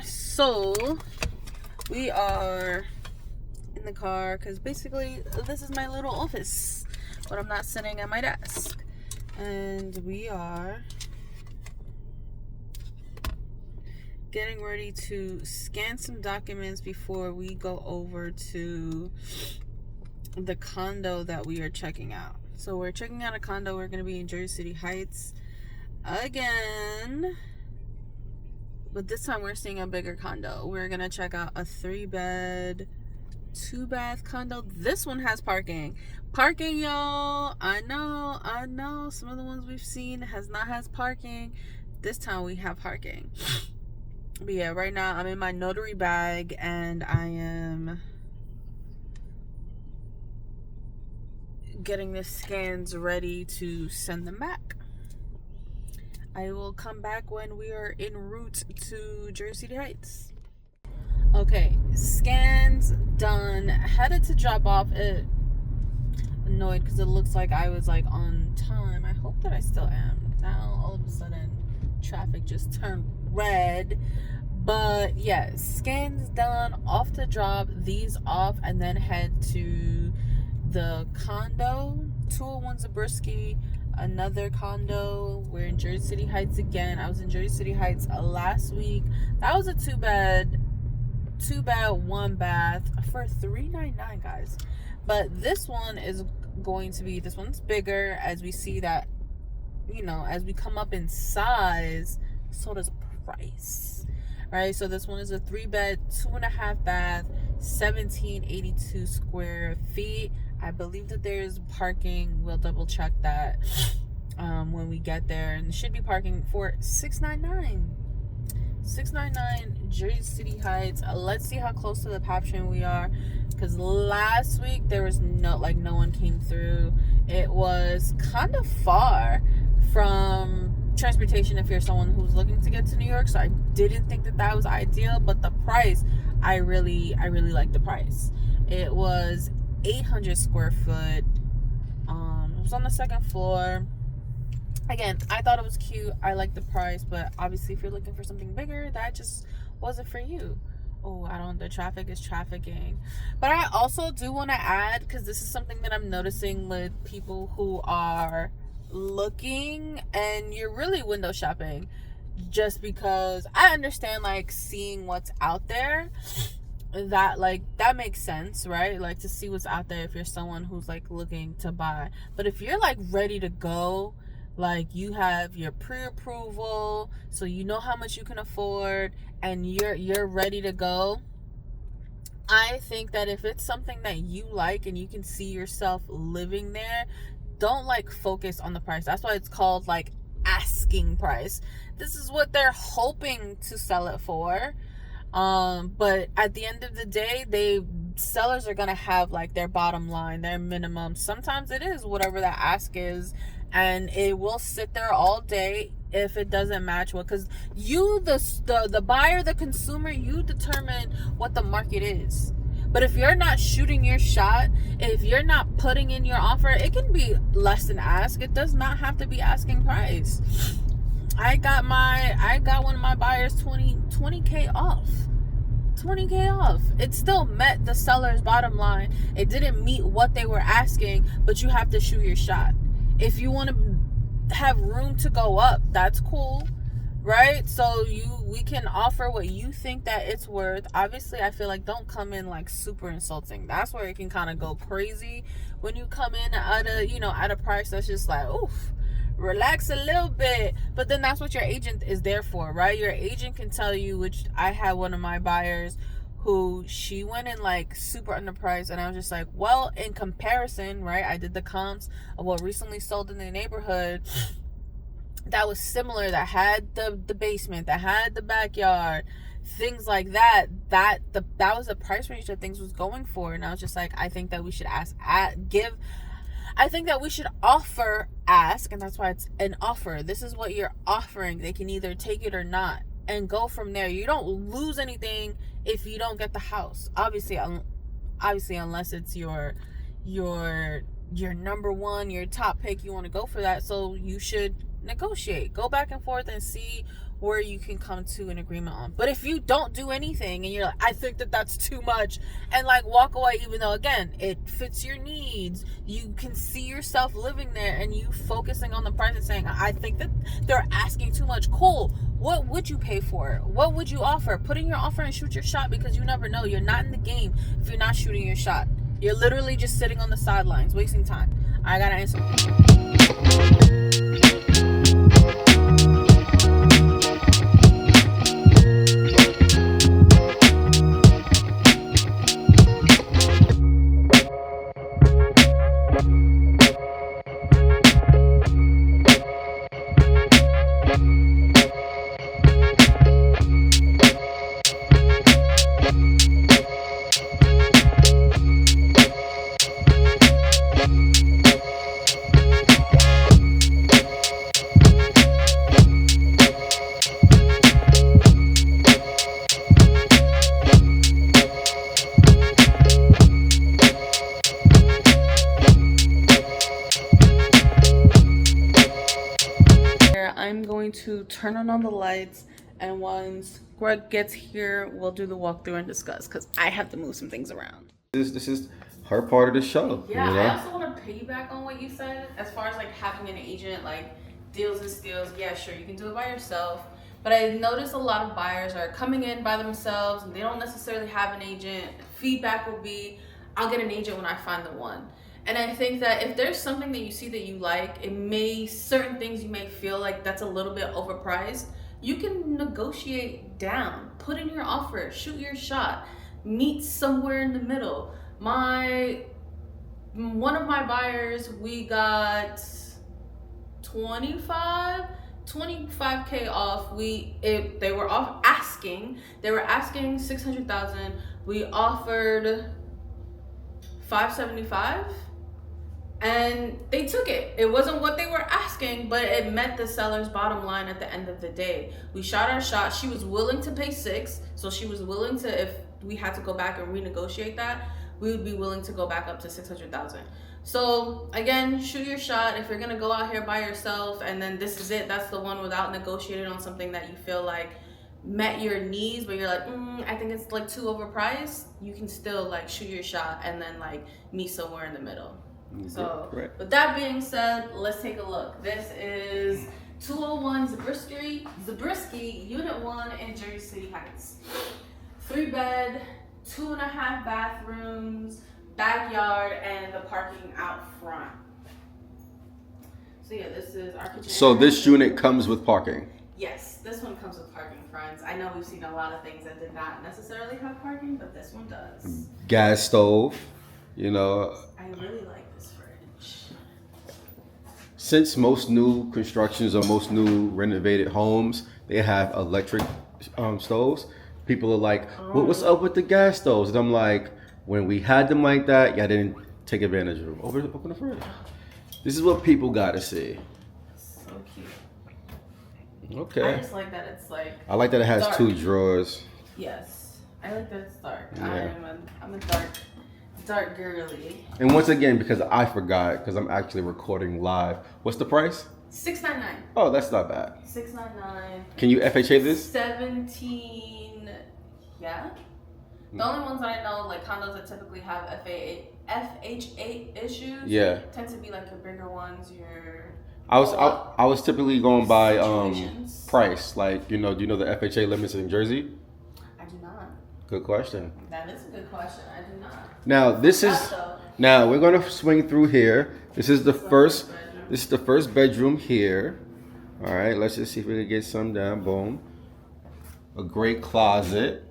So we are in the car because basically this is my little office, but I'm not sitting at my desk. And we are getting ready to scan some documents before we go over to the condo that we are checking out. So we're checking out a condo. We're going to be in Jersey City Heights again, but this time we're seeing a bigger condo. We're going to check out a 3-bed, 2-bath condo. This one has parking, y'all. I know some of the ones we've seen has parking. This time we have parking. But yeah, right now I'm in my notary bag and I am getting the scans ready to send them back. I will come back when we are en route to Jersey City Heights. Okay, scans done. Headed to drop off. Annoyed because it looks like I was like on time. I hope that I still am. Now all of a sudden traffic just turned red. But yeah, scans done. Off to drop these off and then head to the condo, 201 Zabriskie, another condo. We're in Jersey City Heights again. I was in Jersey City Heights last week. That was a 2-bed, 1-bath for $399, guys. But this one is going to be, this one's bigger. As we see that, you know, as we come up in size, so does price, right? So this one is a 3-bed, 2.5-bath, 1782 square feet. I believe that there's parking. We'll double check that when we get there. And should be parking for $699. $699 Jersey City Heights. Let's see how close to the Paption we are. Because last week there was no one came through. It was kind of far from transportation if you're someone who's looking to get to New York. So I didn't think that was ideal. But the price, I really like the price. It was 800 square foot. It was on the 2nd floor. Again, I thought it was cute. I like the price, but obviously if you're looking for something bigger, that just wasn't for you. Oh, the traffic is trafficking. But I also do want to add, because this is something that I'm noticing with people who are looking and you're really window shopping, just because I understand like seeing what's out there. That makes sense, right? Like to see what's out there if you're someone who's like looking to buy. But if you're like ready to go, like you have your pre-approval, so you know how much you can afford and you're ready to go, I think that if it's something that you like and you can see yourself living there, don't like focus on the price. That's why it's called like asking price. This is what they're hoping to sell it for. But at the end of the day, sellers are gonna have like their bottom line, their minimum. Sometimes it is whatever that ask is, and it will sit there all day if it doesn't match what, because you, the buyer, the consumer, you determine what the market is. But if you're not shooting your shot, if you're not putting in your offer, it can be less than ask. It does not have to be asking price. I got one of my buyers 20K off. 20K off. It still met the seller's bottom line. It didn't meet what they were asking, but you have to shoot your shot. If you want to have room to go up, that's cool, right? So we can offer what you think that it's worth. Obviously, I feel like don't come in like super insulting. That's where it can kind of go crazy when you come in at a price that's just like, oof. Relax a little bit. But then that's what your agent is there for, right? Your agent can tell you, which I had one of my buyers who she went in like super underpriced, and I was just like, well, in comparison, right, I did the comps of what recently sold in the neighborhood that was similar, that had the basement, that had the backyard, things like that was the price range that things was going for. And I was just like, I think that we should I think that we should ask, and that's why it's an offer. This is what you're offering. They can either take it or not, and go from there. You don't lose anything if you don't get the house. Obviously, unless it's your number one, your top pick, you want to go for that. So you should negotiate. Go back and forth and see where you can come to an agreement on. But if you don't do anything and you're like, I think that that's too much, and like walk away, even though again it fits your needs, you can see yourself living there, and you focusing on the price and saying, I think that they're asking too much. Cool. What would you pay for it? What would you offer? Put in your offer and shoot your shot, because you never know. You're not in the game if you're not shooting your shot. You're literally just sitting on the sidelines, wasting time. I gotta answer. I'm going to turn on the lights, and once Greg gets here, we'll do the walkthrough and discuss, because I have to move some things around. This is her part of the show. Yeah, you know? I also want to piggyback on what you said as far as like having an agent, like deals and steals. Yeah, sure, you can do it by yourself, but I noticed a lot of buyers are coming in by themselves and they don't necessarily have an agent. Feedback will be, I'll get an agent when I find the one. And I think that if there's something that you see that you like, certain things you may feel like that's a little bit overpriced, you can negotiate down, put in your offer, shoot your shot, meet somewhere in the middle. One of my buyers, we got 25K off. They were asking 600,000. We offered 575. And they took it. It wasn't what they were asking, but it met the seller's bottom line at the end of the day. We shot our shot. She was willing to pay 6, so she was willing to, if we had to go back and renegotiate that, we would be willing to go back up to 600,000. So again, shoot your shot. If you're gonna go out here by yourself and then this is it, that's the one without negotiating on something that you feel like met your needs, but you're like, I think it's like too overpriced, you can still like shoot your shot and then like meet somewhere in the middle. So with that being said, let's take a look. This is 201 Zabriskie, Unit 1 in Jersey City Heights. 3-bed, 2.5 bathrooms, backyard, and the parking out front. So yeah, this is our kitchen. So this unit comes with parking? Yes, this one comes with parking, friends. I know we've seen a lot of things that did not necessarily have parking, but this one does. Gas stove, you know. I really like this fridge. Since most new constructions or most new renovated homes, they have electric stoves, people are like, what's up with the gas stoves? And I'm like, when we had them like that, y'all didn't take advantage of them. Open the fridge. This is what people gotta see. So cute. Okay. I just like that it's like. I like that it has dark. 2 drawers. Yes, I like that it's dark. Yeah. I'm a dark girly. And once again, because I forgot, because I'm actually recording live, what's the price? $699. Oh, that's not bad. $699. Can you FHA this? 17. Yeah. The only ones that I know, like condos that typically have FHA issues, tend to be like your bigger ones. I was typically going by situations. Price. Like, do you know the FHA limits in Jersey? I do not. Good question. That is a good question. I do not. Now we're gonna swing through here. This is the first bedroom here. All right, let's just see if we can get some down. Boom. A great closet.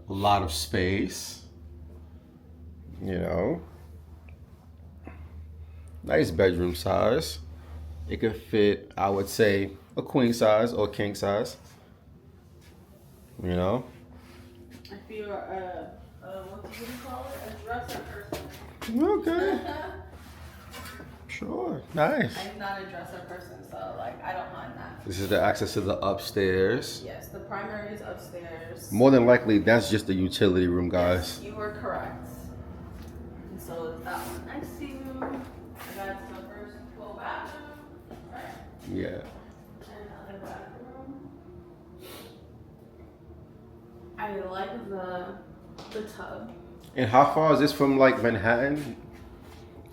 A lot of space. Nice bedroom size. It could fit, I would say, a queen size or king size. I feel what do you call it? A dresser person. Okay. Sure. Nice. I'm not a dresser person, so like I don't mind that. This is the access to the upstairs. Yes, the primary is upstairs. More than likely, that's just the utility room, guys. Yes, you are correct. And so is that one next to you. That's the first full bathroom. Right. Yeah. Another bathroom. I like the tub. And how far is this from like Manhattan?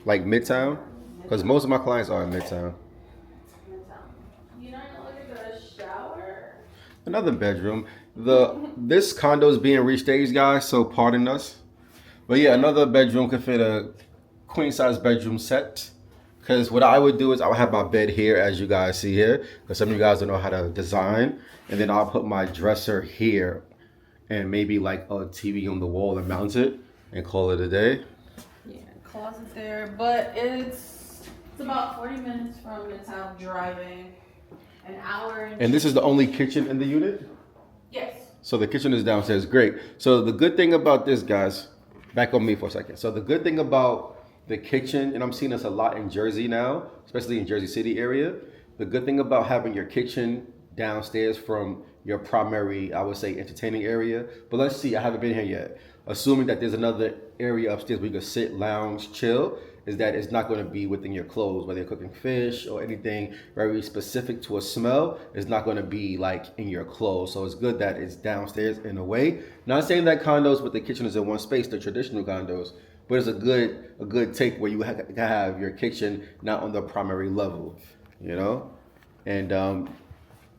Like Midtown? Because most of my clients are in Midtown. You don't look at the shower? Another bedroom. This condo is being restaged, guys, so pardon us. But yeah, another bedroom could fit a queen size bedroom set. Because what I would do is I would have my bed here, as you guys see here. Because some of you guys don't know how to design. And then I'll put my dresser here. And maybe like a TV on the wall and mount it. And call it a day. Yeah, closet there. But it's about 40 minutes from Midtown driving. An hour. And this is the only kitchen in the unit? Yes. So the kitchen is downstairs. Great. So the good thing about this, guys, back on me for a second. So the good thing about the kitchen, and I'm seeing this a lot in Jersey now, especially in Jersey City area. The good thing about having your kitchen downstairs from your primary, I would say, entertaining area. But let's see, I haven't been here yet. Assuming that there's another area upstairs where you can sit, lounge, chill, is that it's not going to be within your clothes, whether you're cooking fish or anything very specific to a smell. It's not going to be like in your clothes. So it's good that it's downstairs in a way. Not saying that condos with the kitchen is in one space, the traditional condos, but it's a good take where you have your kitchen not on the primary level, you know? And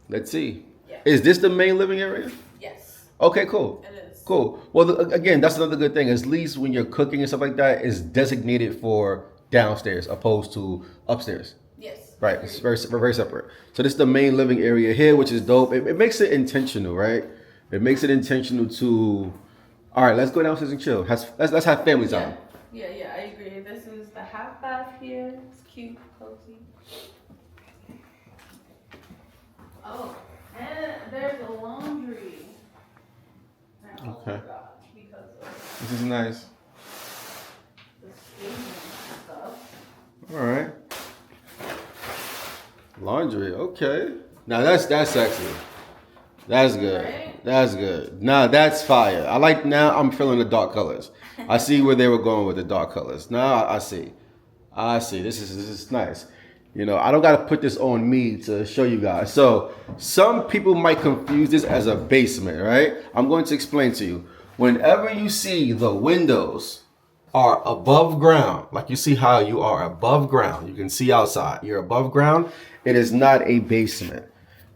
let's see. Yeah. Is this the main living area? Yes. Okay, cool. It is. Cool. Well, again, that's another good thing. At least when you're cooking and stuff like that, it's designated for downstairs opposed to upstairs. Yes. Right. It's very separate. So this is the main living area here, which is dope. It makes it intentional, right? It makes it intentional to, all right, let's go downstairs and chill. Let's have family time. Yeah, I agree. This is the half bath here. It's cute, cozy. Oh, and there's a laundry. Okay. Because of This is nice. the steaming stuff. All right. Laundry. Okay. Now that's sexy. That's good. Right? That's good. Now that's fire. I like. Now I'm feeling the dark colors. I see where they were going with the dark colors. Now I see. This is nice. You know, I don't got to put this on me to show you guys. So some people might confuse this as a basement, right? I'm going to explain to you. Whenever you see the windows are above ground, like you see how you are above ground, you can see outside, you're above ground, it is not a basement.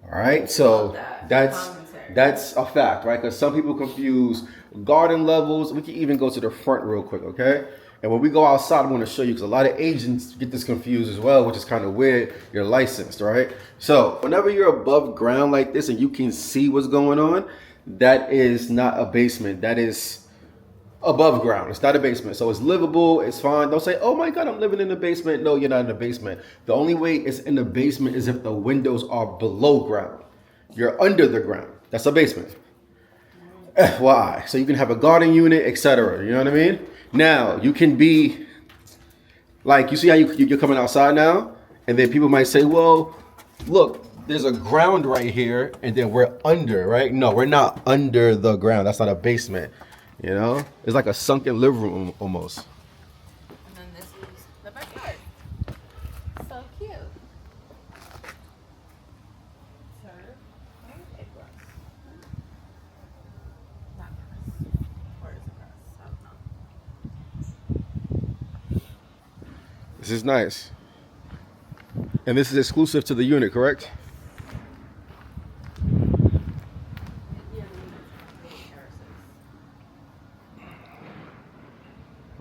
All right, so that's a fact, right? Because some people confuse garden levels. We can even go to the front real quick, okay? And when we go outside, I'm going to show you because a lot of agents get this confused as well, which is kind of weird. You're licensed, right? So whenever you're above ground like this and you can see what's going on, that is not a basement. That is above ground. It's not a basement. So it's livable. It's fine. Don't say, oh my God, I'm living in the basement. No, you're not in the basement. The only way it's in the basement is if the windows are below ground. You're under the ground. That's a basement. FYI. So you can have a garden unit, etc. You know what I mean? Now, you can be, like, you see how you're coming outside now? And then people might say, well, look, there's a ground right here, and then we're under, right? No, we're not under the ground. That's not a basement, you know? It's like a sunken living room almost. And then this is the backyard. So cute. Not grass. Or is it grass? I don't know. This is nice. And this is exclusive to the unit, correct?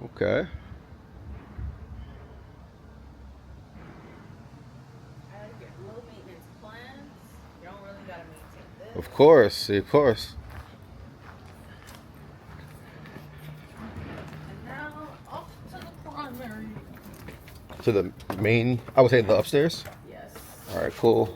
Okay. I like your low maintenance plans. You don't really gotta maintain this. Of course, of course. And now off to the primary. To the main, I would say the upstairs. Yes. All right, cool.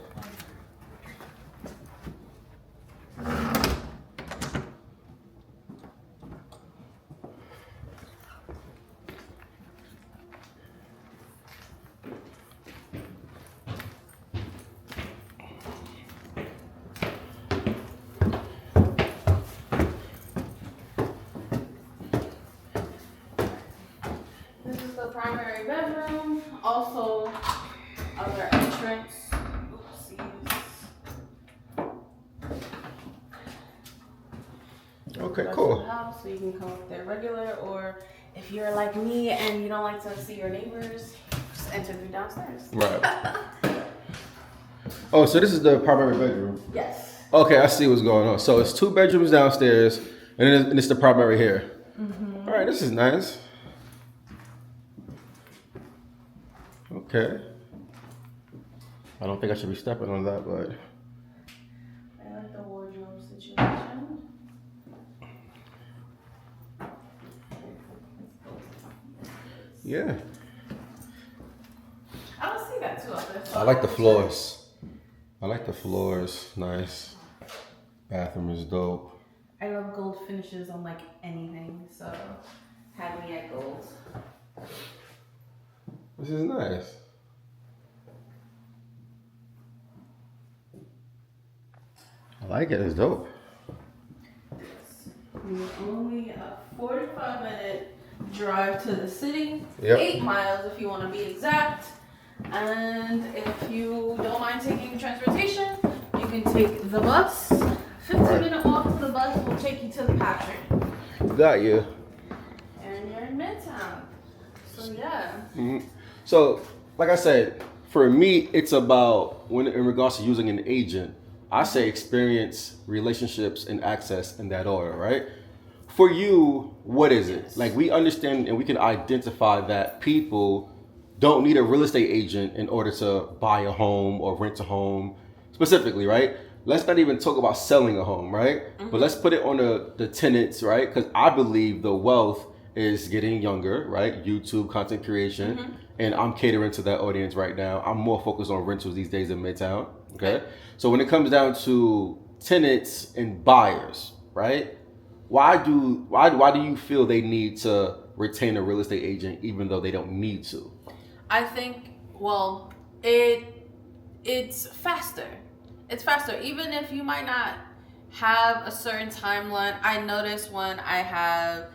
This is the primary bedroom. Also, other entrance. Oops. Okay, rest cool. of the house, so you can come up there regular, or if you're like me and you don't like to see your neighbors, just enter through downstairs. Right. Oh, so this is the primary bedroom. Yes. Okay, I see what's going on. So it's 2 bedrooms downstairs, and it's the primary here. Mm-hmm. All right, this is nice. Okay. I don't think I should be stepping on that, but. I like the wardrobe situation. Yeah. I don't see that too often. I like the floors. Nice. Bathroom is dope. I love gold finishes on like anything, so had me at gold. This is nice. I like it. It's dope. It's only a 45-minute drive to the city. Yep. 8 miles if you want to be exact. And if you don't mind taking transportation, you can take the bus. 15-minute walk to the bus will take you to the Patrick. Got you. And you're in Midtown. So yeah. Mm-hmm. So, like I said, for me, it's about in regards to using an agent, I say experience, relationships, and access in that order, right? For you, what is it? Like, we understand and we can identify that people don't need a real estate agent in order to buy a home or rent a home specifically, right? Let's not even talk about selling a home, right? Mm-hmm. But let's put it on the tenants, right? Because I believe the wealth is getting younger, right? YouTube content creation. Mm-hmm. And I'm catering to that audience right now. I'm more focused on rentals these days in Midtown, okay? So when it comes down to tenants and buyers, right? Why do you feel they need to retain a real estate agent even though they don't need to? I think, well, it's faster. It's faster. Even if you might not have a certain timeline, I notice when I have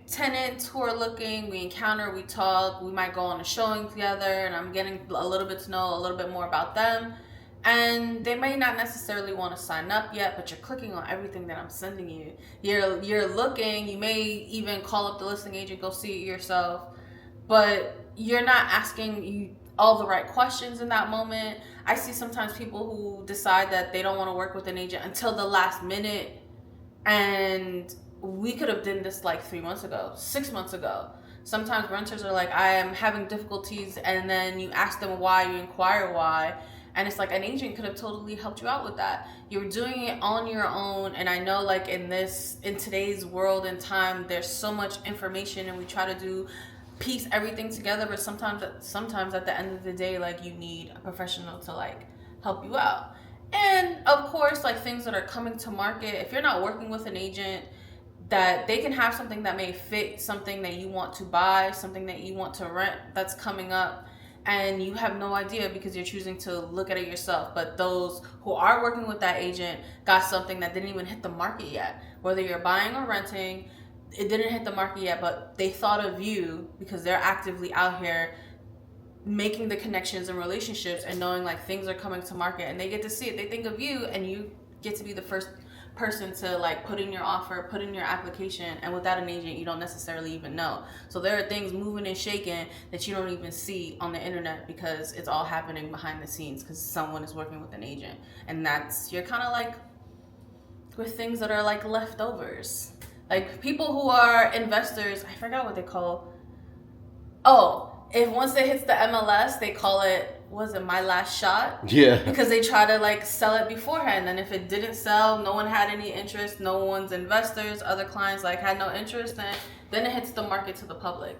tenants who are looking, we encounter, we talk, we might go on a showing together, and I'm getting a little bit to know a little bit more about them. And they may not necessarily want to sign up yet, but you're clicking on everything that I'm sending you. You're looking, you may even call up the listing agent, go see it yourself, but you're not asking you all the right questions in that moment. I see sometimes people who decide that they don't want to work with an agent until the last minute, and we could have done this like 3 months ago, 6 months ago. Sometimes renters are like, I am having difficulties, and then you ask them why, you inquire why, and it's like an agent could have totally helped you out with that. You're doing it on your own, and I know like in today's world and time, there's so much information, and we try to piece everything together, but sometimes at the end of the day, like, you need a professional to like help you out. And of course, like, things that are coming to market, if you're not working with an agent, that they can have something that may fit something that you want to buy, something that you want to rent that's coming up, and you have no idea because you're choosing to look at it yourself. But those who are working with that agent got something that didn't even hit the market yet. Whether you're buying or renting, it didn't hit the market yet, but they thought of you because they're actively out here making the connections and relationships and knowing like things are coming to market, and they get to see it. They think of you, and you get to be the first person to like put in your offer, put in your application, and without an agent, you don't necessarily even know. So there are things moving and shaking that you don't even see on the internet because it's all happening behind the scenes because someone is working with an agent. And you're kind of like with things that are like leftovers. Like people who are investors, I forgot what they call. If once it hits the MLS, they call it, was it my last shot? Yeah. Because they try to like sell it beforehand. And if it didn't sell, no one had any interest, no one's investors, other clients like had no interest, and then it hits the market to the public.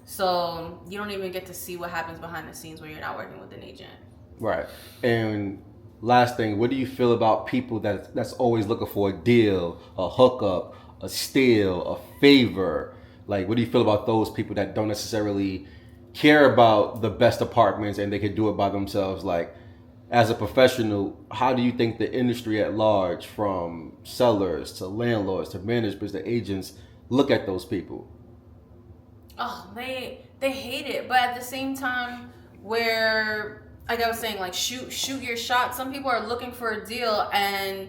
So you don't even get to see what happens behind the scenes when you're not working with an agent. Right. And last thing, what do you feel about people that's always looking for a deal, a hookup, a steal, a favor? Like, what do you feel about those people that don't necessarily care about the best apartments and they can do it by themselves? Like, as a professional, how do you think the industry at large, from sellers to landlords to managers to agents, look at those people? Oh, they hate it, but at the same time, where, like I was saying, like shoot your shot. Some people are looking for a deal, and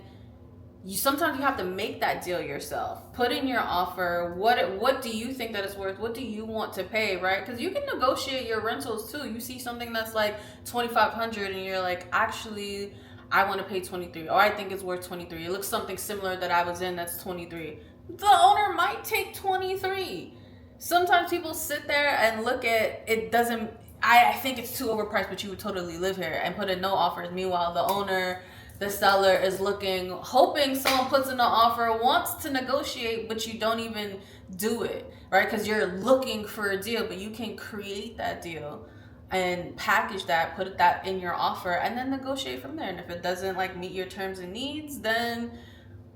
sometimes you have to make that deal yourself. Put in your offer. What do you think that it's worth? What do you want to pay, right? Because you can negotiate your rentals too. You see something that's like $2,500 and you're like, actually, I want to pay 23, or I think it's worth 23. It looks something similar that I was in that's 23. The owner might take 23. Sometimes people sit there and look at it. Doesn't. I think it's too overpriced, but you would totally live here, and put in no offers. Meanwhile, the owner, the seller is looking, hoping someone puts in an offer, wants to negotiate, but you don't even do it, right? Because you're looking for a deal, but you can create that deal and package that, put that in your offer, and then negotiate from there. And if it doesn't like meet your terms and needs, then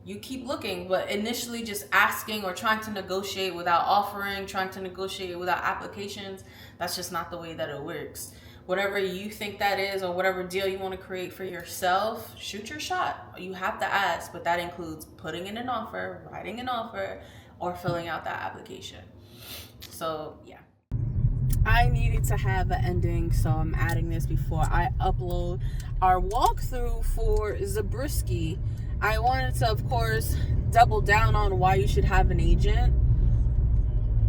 you keep looking. But initially just asking or trying to negotiate without offering, trying to negotiate without applications, that's just not the way that it works. Whatever you think that is, or whatever deal you want to create for yourself, shoot your shot. You have to ask, but that includes putting in an offer, writing an offer, or filling out that application. So yeah. I needed to have an ending, so I'm adding this before I upload our walkthrough for Zabriskie. I wanted to, of course, double down on why you should have an agent.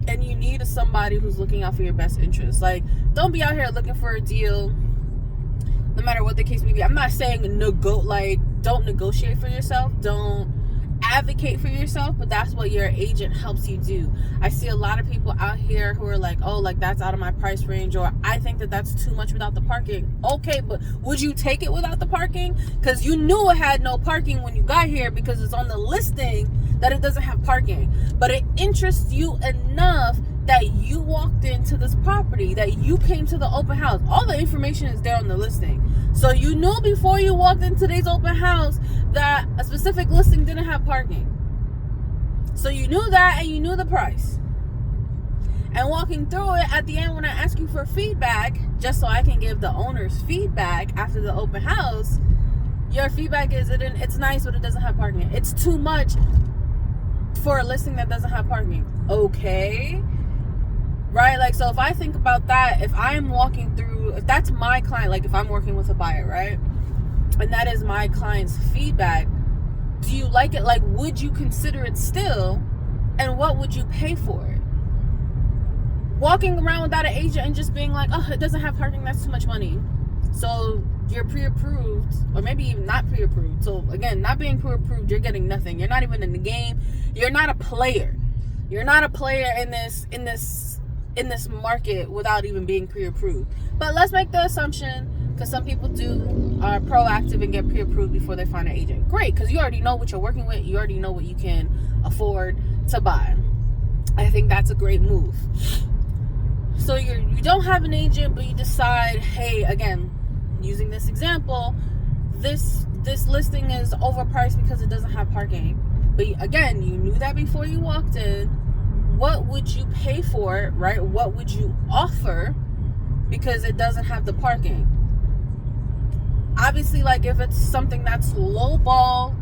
And you need somebody who's looking out for your best interest. Like, don't be out here looking for a deal, no matter what the case may be. I'm not saying don't negotiate for yourself, don't advocate for yourself, but that's what your agent helps you do. I see a lot of people out here who are like, oh, like that's out of my price range, or I think that that's too much without the parking. Okay, but would you take it without the parking? Because you knew it had no parking when you got here, because it's on the listing that it doesn't have parking. But it interests you enough that you walked into this property, that you came to the open house. All the information is there on the listing. So you knew before you walked into today's open house that a specific listing didn't have parking. So you knew that, and you knew the price. And walking through it, at the end when I ask you for feedback, just so I can give the owners feedback after the open house, your feedback is it's nice, but it doesn't have parking. It's too much for a listing that doesn't have parking. Okay. Right? Like, so if I think about that, if I'm walking through, if that's my client, like if I'm working with a buyer, right? And that is my client's feedback, do you like it? Like, would you consider it still? And what would you pay for it? Walking around without an agent and just being like, oh, it doesn't have parking, that's too much money. So you're pre-approved, or maybe even not pre-approved. So again, not being pre-approved, you're getting nothing. You're not even in the game. You're not a player. You're not a player in this market without even being pre-approved. But let's make the assumption, because some people are proactive and get pre-approved before they find an agent. Great, because you already know what you're working with. You already know what you can afford to buy. I think that's a great move. So you don't have an agent, but you decide, hey, again, using this example, this listing is overpriced because it doesn't have parking. But again, you knew that before you walked in. What would you pay for it, right? What would you offer because it doesn't have the parking? Obviously, like if it's something that's lowball,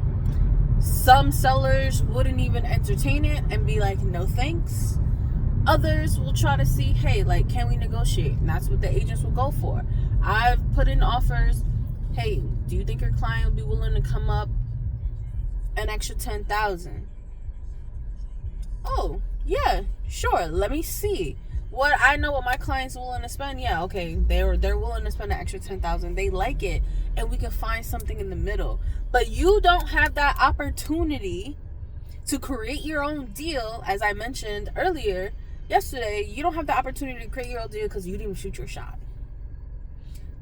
some sellers wouldn't even entertain it and be like, no thanks. Others will try to see, hey, like, can we negotiate? And that's what the agents will go for. I've put in offers. Hey, do you think your client would be willing to come up an extra $10,000? Oh, yeah, sure. Let me see. What I know what my client's willing to spend. Yeah, okay, they're willing to spend an extra $10,000. They like it, and we can find something in the middle. But you don't have that opportunity to create your own deal, as I mentioned earlier. Yesterday, you don't have the opportunity to create your own deal because you didn't even shoot your shot.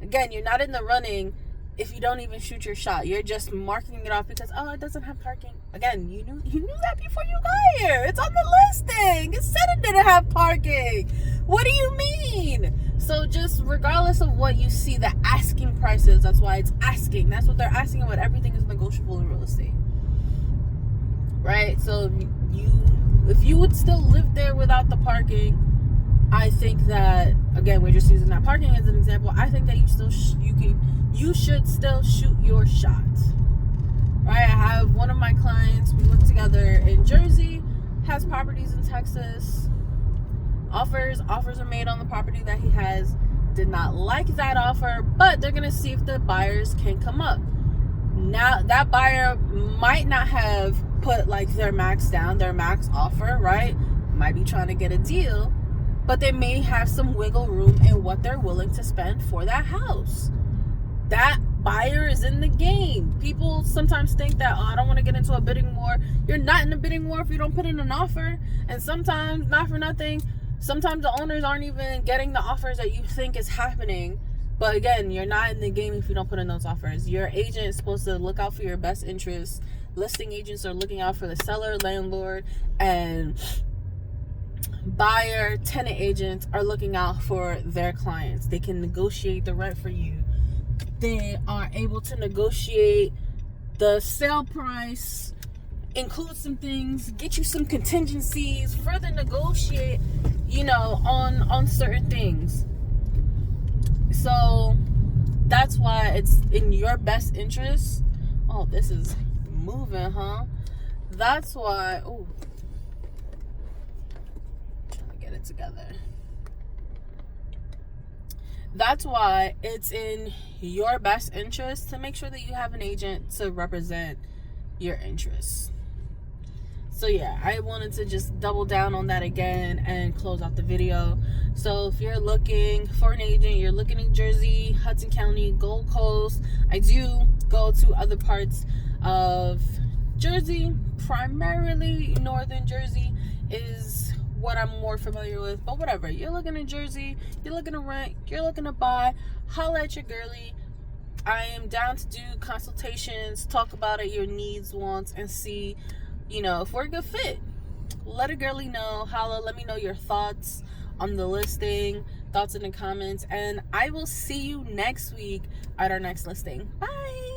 Again, you're not in the running if you don't even shoot your shot. You're just marking it off because, oh, it doesn't have parking. Again, you knew that before you got here. It's on the listing. It said it didn't have parking. What do you mean? So just regardless of what you see, the asking prices, that's why it's asking. That's what they're asking about. Everything is negotiable in real estate. Right? So if you would still live there without the parking, I think that, again, we're just using that parking as an example. I think that you should still shoot your shot. Right? I have one of my clients, we work together in Jersey, has properties in Texas. Offers are made on the property that he has. Did not like that offer, but they're gonna see if the buyers can come up. Now that buyer might not have put like their max down, their max offer, right? Might be trying to get a deal, but they may have some wiggle room in what they're willing to spend for that house. That buyer is in the game. People sometimes think that, oh, I don't want to get into a bidding war. You're not in a bidding war if you don't put in an offer. And sometimes, not for nothing, sometimes the owners aren't even getting the offers that you think is happening. But again, you're not in the game if you don't put in those offers. Your agent is supposed to look out for your best interests. Listing agents are looking out for the seller, landlord, and buyer, tenant agents are looking out for their clients. They can negotiate the rent for you. They are able to negotiate the sale price, include some things, get you some contingencies, further negotiate, on certain things. So that's why it's in your best interest. Oh, this is moving, huh? That's why, trying to get it together. That's why it's in your best interest to make sure that you have an agent to represent your interests. So yeah, I wanted to just double down on that again and close out the video. So if you're looking for an agent, you're looking in Jersey, Hudson County, Gold Coast. I do go to other parts of Jersey, primarily Northern Jersey is what I'm more familiar with, but whatever. You're looking in Jersey, you're looking to rent, you're looking to buy, holla at your girly. I am down to do consultations, talk about it, your needs, wants, and see if we're a good fit. Let a girly know. Holla, let me know your thoughts on the listing, thoughts in the comments, and I will see you next week at our next listing. Bye.